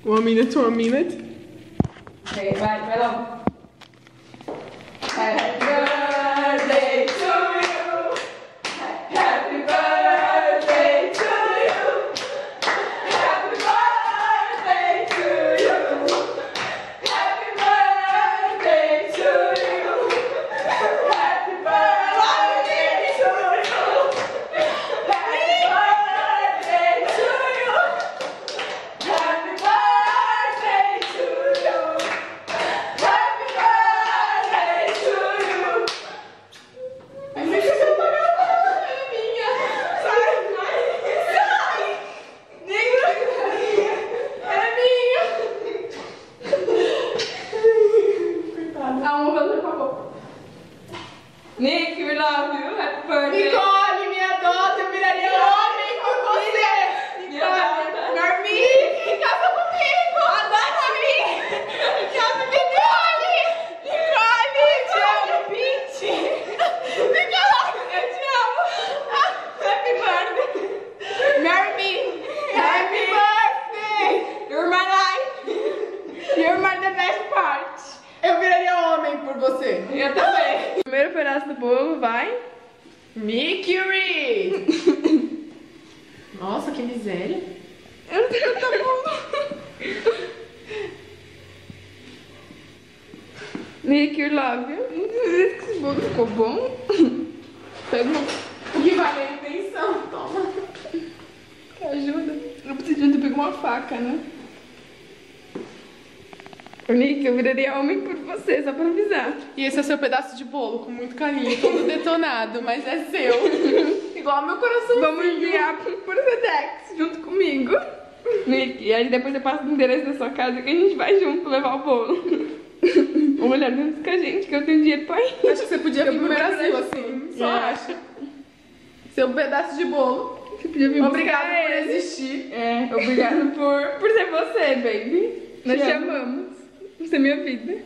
1 minute, 1 minute. Okay, vai logo. Happy birthday to you. Happy birthday to you. Happy birthday to you. Happy birthday to you. Happy birthday to you. Happy birthday to you. Happy birthday to you. Happy birthday to you. Ai, deixa eu pagar a minha. Sai, sai. É minha. Coitada. Vamos fazer com a boca. Nick, we love you. Happy birthday. Nicole, me adota. Eu viraria homem por você. Nicole, Normi, casa comigo. Adota mim. Casa Nicole. Nicole, te amo, Pete. Nicole, eu te amo. Happy birthday. Normi, happy birthday. You're my life. You're my the best part. Eu viraria homem por você. Eu também. Primeiro pedaço do bolo vai. Mercury! Nossa, que miséria. Eu não tenho bolo. Nick, you love you. Não sei se esse bolo ficou bom. Pega O que vale é a intenção. Toma. ajuda. Eu preciso de pegar uma faca, né? Nick, eu viraria homem por você, só pra avisar. E esse é o seu pedaço de bolo, com muito carinho, todo detonado, mas é seu. Igual meu coração. Vamos enviar por Sedex junto comigo. Nick, e aí depois eu passo o endereço da sua casa que a gente vai junto levar o bolo. Ou melhor, junto com a gente, que eu tenho dinheiro pra ir. Acho que você podia vir pro Brasil, assim. Só acho. Seu pedaço de bolo. Você podia vir Obrigada buscar por ele. existir. Obrigado por ser você, baby. Nós te amo. amamos. Você é minha vida.